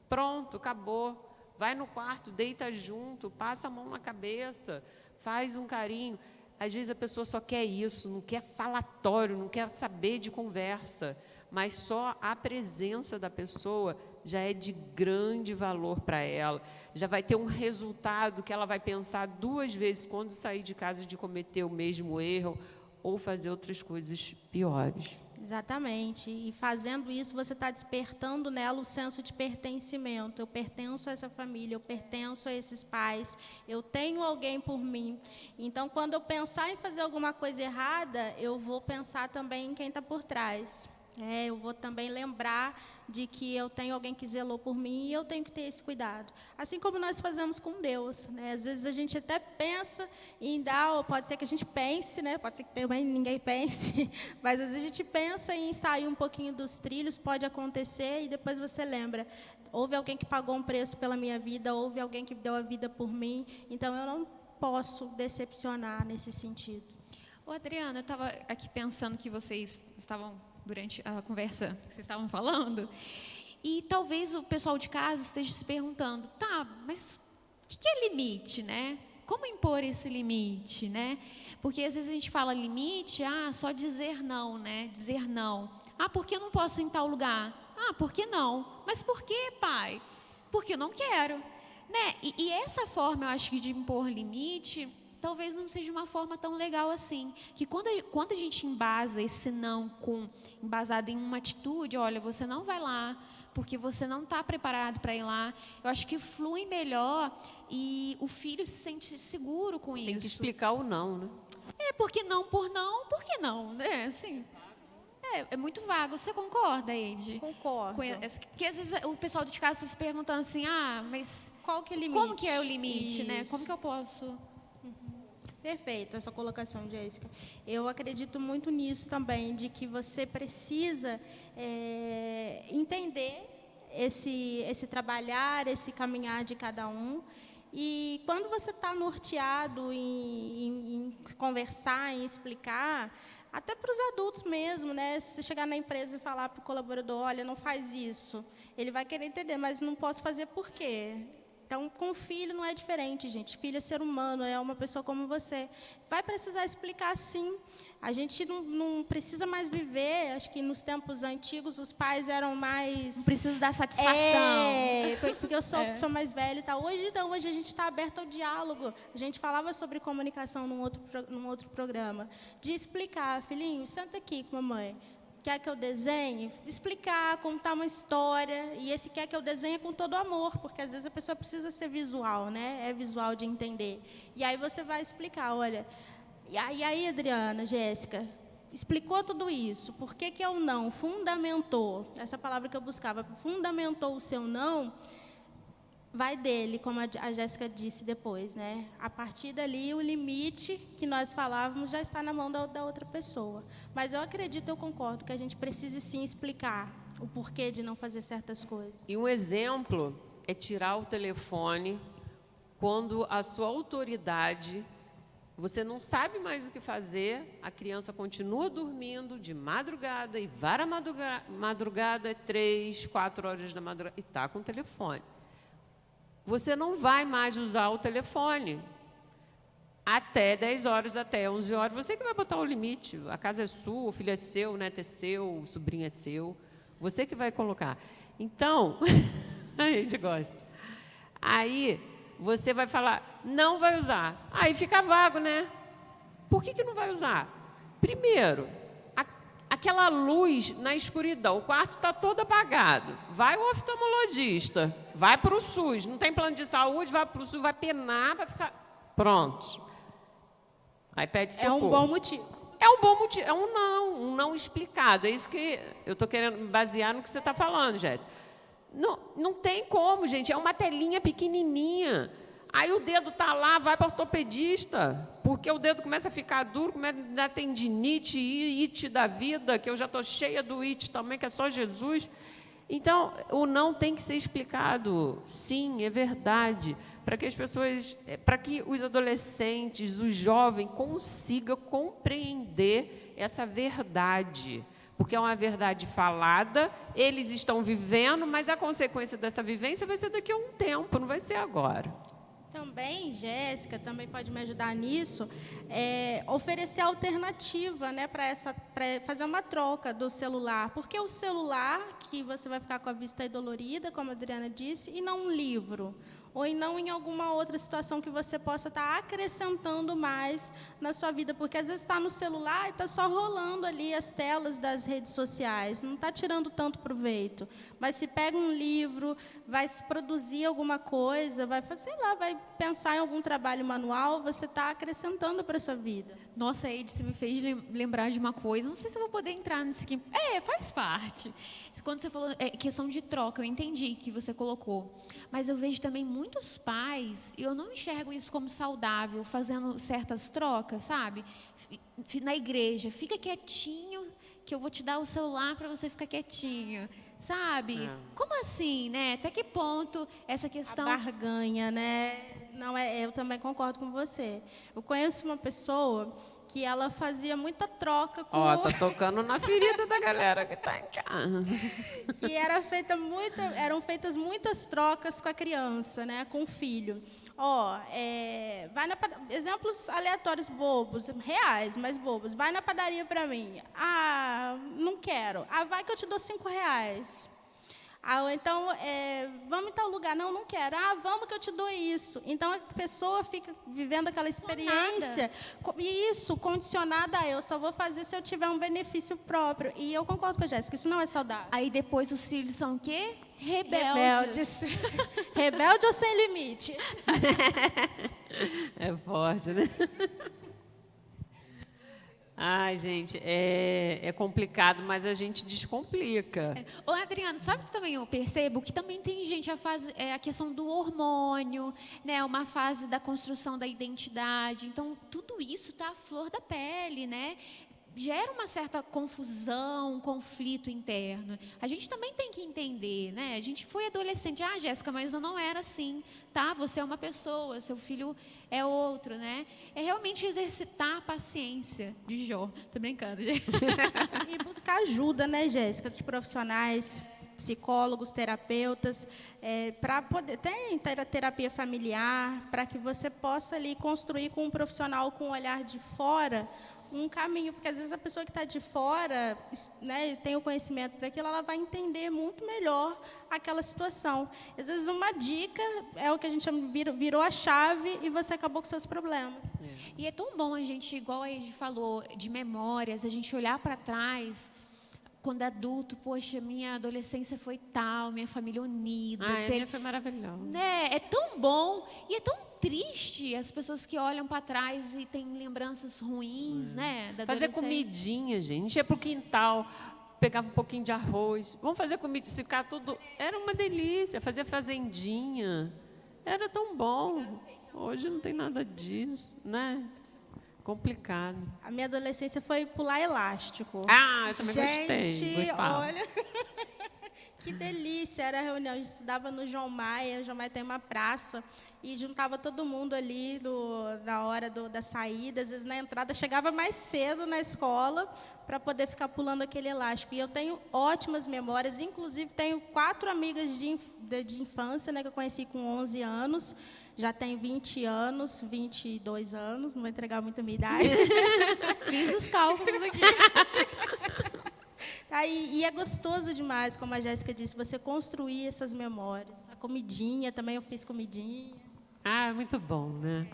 Speaker 2: Pronto, acabou. Vai no quarto, deita junto, passa a mão na cabeça, faz um carinho. Às vezes a pessoa só quer isso, não quer falatório, não quer saber de conversa, mas só a presença da pessoa já é de grande valor para ela. Já vai ter um resultado que ela vai pensar 2 vezes quando sair de casa de cometer o mesmo erro ou fazer outras coisas piores.
Speaker 4: Exatamente. E fazendo isso, você está despertando nela o senso de pertencimento. Eu pertenço a essa família, eu pertenço a esses pais, eu tenho alguém por mim. Então, quando eu pensar em fazer alguma coisa errada, eu vou pensar também em quem está por trás. Eu vou também lembrar de que eu tenho alguém que zelou por mim e eu tenho que ter esse cuidado. Assim como nós fazemos com Deus, né? Às vezes a gente até pensa em dar, ou pode ser que a gente pense, né? Pode ser que também ninguém pense, mas às vezes a gente pensa em sair um pouquinho dos trilhos, pode acontecer, e depois você lembra, houve alguém que pagou um preço pela minha vida, houve alguém que deu a vida por mim, então eu não posso decepcionar nesse sentido.
Speaker 3: Ô, Adriana, eu estava aqui pensando que vocês estavam, durante a conversa que vocês estavam falando, e talvez o pessoal de casa esteja se perguntando, tá, mas o que é limite, né? Como impor esse limite, né? Porque às vezes a gente fala limite, só dizer não, né? Dizer não. Por que eu não posso ir em tal lugar? Por que não? Mas por que, pai? Porque eu não quero, né? E essa forma, eu acho que de impor limite, talvez não seja uma forma tão legal assim. Que quando a gente embasa esse não embasado em uma atitude, olha, você não vai lá, porque você não está preparado para ir lá, eu acho que flui melhor e o filho se sente seguro com isso.
Speaker 2: Tem que explicar o não, né?
Speaker 3: Porque não por não, por que não, né? Assim, é muito vago. Você concorda, Eide?
Speaker 4: Concordo.
Speaker 3: Porque às vezes o pessoal de casa está se perguntando assim, mas
Speaker 4: qual que é o limite?
Speaker 3: Como que é o limite,
Speaker 4: Isso.
Speaker 3: né? Como que eu posso...
Speaker 4: Perfeito, essa colocação, Jéssica. Eu acredito muito nisso também, de que você precisa entender esse trabalhar, esse caminhar de cada um. E quando você está norteado em conversar, em explicar, até para os adultos mesmo, né? Se você chegar na empresa e falar para o colaborador, olha, não faz isso, ele vai querer entender, mas não posso fazer por quê? Então, com o filho não é diferente, gente. Filho é ser humano, é uma pessoa como você. Vai precisar explicar, sim. A gente não precisa mais viver. Acho que nos tempos antigos os pais eram mais...
Speaker 3: Não precisa dar satisfação.
Speaker 4: Porque eu sou mais velha e tal. Hoje não, hoje a gente está aberto ao diálogo. A gente falava sobre comunicação num outro programa. De explicar, filhinho, senta aqui com a mamãe. Quer que eu desenhe? Explicar, contar uma história. E esse quer que eu desenhe com todo amor, porque às vezes a pessoa precisa ser visual, né? É visual de entender. E aí você vai explicar, olha... E aí, Adriana, Jéssica, explicou tudo isso. Por que é o não? Fundamentou. Essa palavra que eu buscava. Fundamentou o seu não... Vai dele, como a Jéssica disse depois, né? A partir dali, o limite que nós falávamos já está na mão da outra pessoa. Mas eu acredito, eu concordo, que a gente precise sim explicar. o porquê de não fazer certas coisas.
Speaker 2: E um exemplo é tirar o telefone quando a sua autoridade, você não sabe mais o que fazer, a criança continua dormindo de madrugada e vara madrugada, 3, 4 horas da madrugada, e está com o telefone. Você não vai mais usar o telefone até 10 horas, até 11 horas. Você que vai botar o limite. A casa é sua, o filho é seu, o neto é seu, o sobrinho é seu. Você que vai colocar. Então, a gente gosta. Aí, você vai falar, não vai usar. Aí fica vago, né? Por que não vai usar? Primeiro, aquela luz na escuridão, o quarto está todo apagado. Vai o oftalmologista, vai para o SUS, não tem plano de saúde, vai para o SUS, vai penar, vai ficar... Pronto. Aí pede socorro.
Speaker 4: É um bom motivo.
Speaker 2: É um bom motivo, é um não explicado. É isso que eu estou querendo basear no que você está falando, Jéssica. Não tem como, gente. É uma telinha pequenininha. Aí o dedo está lá, vai para o ortopedista, porque o dedo começa a ficar duro, começa a dar tendinite, ite da vida, que eu já estou cheia do ite também, que é só Jesus. Então, o não tem que ser explicado. Sim, é verdade. Para que as pessoas, para que os adolescentes, os jovens consigam compreender essa verdade. Porque é uma verdade falada, eles estão vivendo, mas a consequência dessa vivência vai ser daqui a um tempo, não vai ser agora.
Speaker 4: Também, Jéssica, também pode me ajudar nisso, oferecer alternativa, né, para fazer uma troca do celular. Porque o celular, que você vai ficar com a vista aí dolorida, como a Adriana disse, e não um livro. Ou não em alguma outra situação que você possa estar acrescentando mais na sua vida. Porque, às vezes, está no celular e está só rolando ali as telas das redes sociais. Não está tirando tanto proveito. Mas, se pega um livro, vai se produzir alguma coisa, vai pensar em algum trabalho manual, você está acrescentando para a sua vida.
Speaker 3: Nossa, Ed, você me fez lembrar de uma coisa. Não sei se eu vou poder entrar nisso aqui. Faz parte. Quando você falou questão de troca, eu entendi que você colocou. Mas eu vejo também muitos pais, e eu não enxergo isso como saudável, fazendo certas trocas, sabe? Na igreja, fica quietinho, que eu vou te dar o celular para você ficar quietinho, sabe? Como assim, né? Até que ponto essa questão...
Speaker 4: A barganha, né? Não, eu também concordo com você. Eu conheço uma pessoa que ela fazia muita troca com...
Speaker 2: Tá tocando na ferida da galera que está em casa.
Speaker 4: Que eram feitas muitas trocas com a criança, né, com o filho. Vai na exemplos aleatórios bobos, reais, mas bobos. Vai na padaria para mim. Não quero. Vai que eu te dou R$5. Ou então, vamos em tal lugar. Não quero. Vamos que eu te dou isso. Então, a pessoa fica vivendo aquela experiência. E isso, condicionada a eu só vou fazer se eu tiver um benefício próprio. E eu concordo com a Jéssica, isso não é saudável.
Speaker 3: Aí depois os filhos são o quê? Rebeldes.
Speaker 4: Rebelde ou sem limite?
Speaker 2: É forte, né? Ai, gente, é complicado, mas a gente descomplica.
Speaker 3: Ô, Adriana, sabe que também eu percebo que também tem gente a questão do hormônio, né? Uma fase da construção da identidade. Então, tudo isso está à flor da pele, né? Gera uma certa confusão, um conflito interno. A gente também tem que entender, né? A gente foi adolescente. Jéssica, mas eu não era assim, tá? Você é uma pessoa, seu filho é outro, né? É realmente exercitar a paciência de Jó. Tô brincando, gente.
Speaker 4: E buscar ajuda, né, Jéssica, de profissionais, psicólogos, terapeutas, para poder ter terapia familiar, para que você possa ali construir com um profissional com um olhar de fora um caminho, porque às vezes a pessoa que está de fora, né, tem o conhecimento para aquilo, ela vai entender muito melhor aquela situação. Às vezes uma dica é o que a gente chama, virou a chave e você acabou com seus problemas.
Speaker 3: E é tão bom a gente, igual a gente falou, de memórias, a gente olhar para trás, quando adulto, poxa, minha adolescência foi tal, minha família unida.
Speaker 2: Minha foi maravilhosa.
Speaker 3: Né? É tão bom e é tão triste as pessoas que olham para trás e têm lembranças ruins, né? Da
Speaker 2: fazer comidinha, gente. Ia para o quintal, pegava um pouquinho de arroz. Vamos fazer comida, ficar tudo... Era uma delícia, fazer fazendinha. Era tão bom. Hoje não tem nada disso, né? Complicado.
Speaker 4: A minha adolescência foi pular elástico.
Speaker 2: Eu também gostei. Gostava.
Speaker 4: Olha... Que delícia, era a reunião, a gente estudava no João Maia. O João Maia tem uma praça, e juntava todo mundo ali na hora da saída, às vezes na entrada, chegava mais cedo na escola para poder ficar pulando aquele elástico. E eu tenho ótimas memórias, inclusive tenho 4 amigas de infância, né, que eu conheci com 11 anos, já tem 20 anos, 22 anos, não vou entregar muito a minha idade.
Speaker 3: Fiz os cálculos aqui.
Speaker 4: E é gostoso demais, como a Jéssica disse, você construir essas memórias. A comidinha, também eu fiz comidinha.
Speaker 2: Ah, muito bom, né?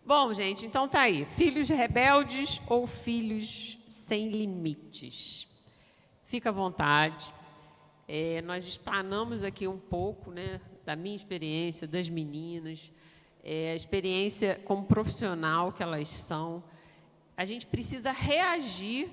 Speaker 2: Bom, gente, então tá aí. Filhos rebeldes ou filhos sem limites? Fica à vontade. Nós explanamos aqui um pouco, né, da minha experiência, das meninas, a experiência como profissional que elas são. A gente precisa reagir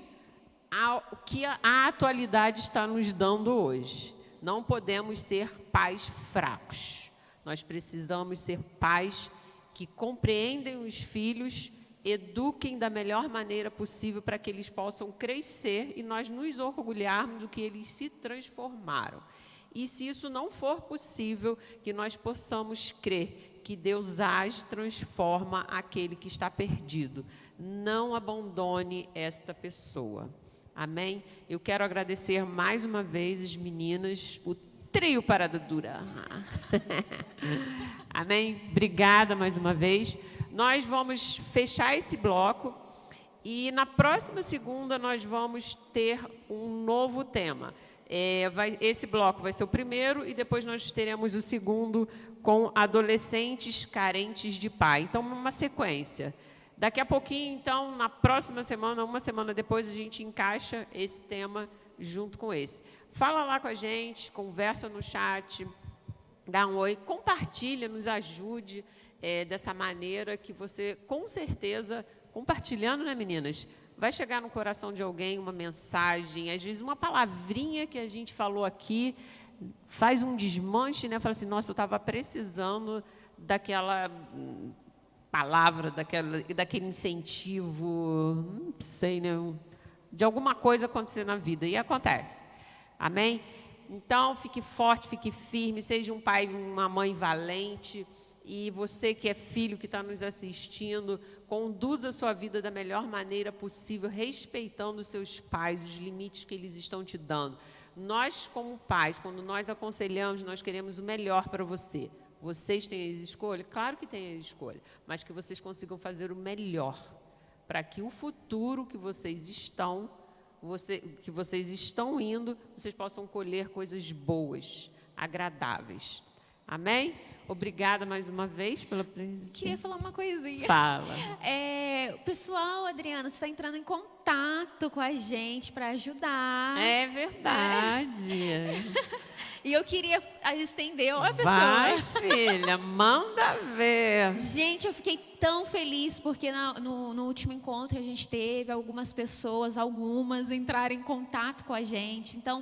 Speaker 2: ao que a atualidade está nos dando hoje. Não podemos ser pais fracos. Nós precisamos ser pais que compreendem os filhos, eduquem da melhor maneira possível para que eles possam crescer e nós nos orgulharmos do que eles se transformaram. E se isso não for possível, que nós possamos crer que Deus age e transforma aquele que está perdido. Não abandone esta pessoa. Amém? Eu quero agradecer mais uma vez as meninas, o trio Parada Dura. Amém? Obrigada mais uma vez. Nós vamos fechar esse bloco e na próxima segunda nós vamos ter um novo tema. Esse bloco vai ser o primeiro e depois nós teremos o segundo com adolescentes carentes de pai. Então, uma sequência. Daqui a pouquinho, então, na próxima semana, uma semana depois, a gente encaixa esse tema junto com esse. Fala lá com a gente, conversa no chat, dá um oi, compartilha, nos ajude dessa maneira que você, com certeza, compartilhando, né, meninas? Vai chegar no coração de alguém uma mensagem, às vezes uma palavrinha que a gente falou aqui, faz um desmanche, né? Fala assim, nossa, eu estava precisando daquela palavra, daquele incentivo, não sei, né? De alguma coisa acontecer na vida, e acontece. Amém? Então, fique forte, fique firme, seja um pai e uma mãe valente, e você que é filho, que está nos assistindo, conduza a sua vida da melhor maneira possível, respeitando os seus pais, os limites que eles estão te dando. Nós, como pais, quando nós aconselhamos, nós queremos o melhor para você. Vocês têm a escolha? Claro que têm a escolha, mas que vocês consigam fazer o melhor para que o futuro que vocês estão indo, vocês possam colher coisas boas, agradáveis. Amém? Obrigada mais uma vez pela presença.
Speaker 3: Queria falar uma coisinha.
Speaker 2: Fala.
Speaker 3: O pessoal, Adriana, está entrando em contato com a gente para ajudar.
Speaker 2: É verdade.
Speaker 3: E eu queria estender a pessoa.
Speaker 2: Vai, filha, manda ver.
Speaker 3: Gente, eu fiquei tão feliz porque no último encontro que a gente teve, algumas entraram em contato com a gente. Então,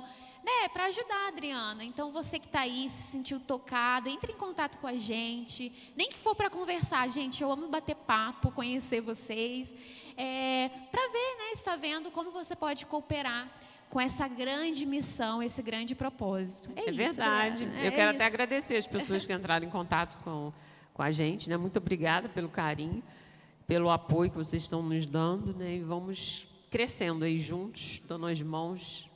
Speaker 3: para ajudar a Adriana. Então, você que está aí, se sentiu tocado, entre em contato com a gente. Nem que for para conversar, gente. Eu amo bater papo, conhecer vocês. Para ver, né? Está vendo como você pode cooperar com essa grande missão, esse grande propósito. É isso,
Speaker 2: verdade.
Speaker 3: Adriana.
Speaker 2: Eu quero até agradecer as pessoas que entraram em contato com a gente, né? Muito obrigada pelo carinho, pelo apoio que vocês estão nos dando, né? E vamos crescendo aí juntos, dando as mãos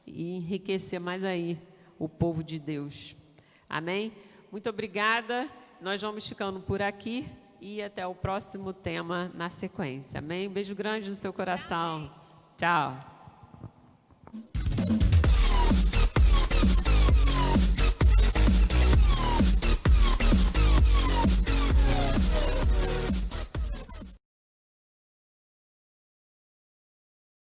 Speaker 2: e enriquecer mais aí o povo de Deus. Amém? Muito obrigada. Nós vamos ficando por aqui e até o próximo tema na sequência. Amém? Um beijo grande no seu coração. Tchau.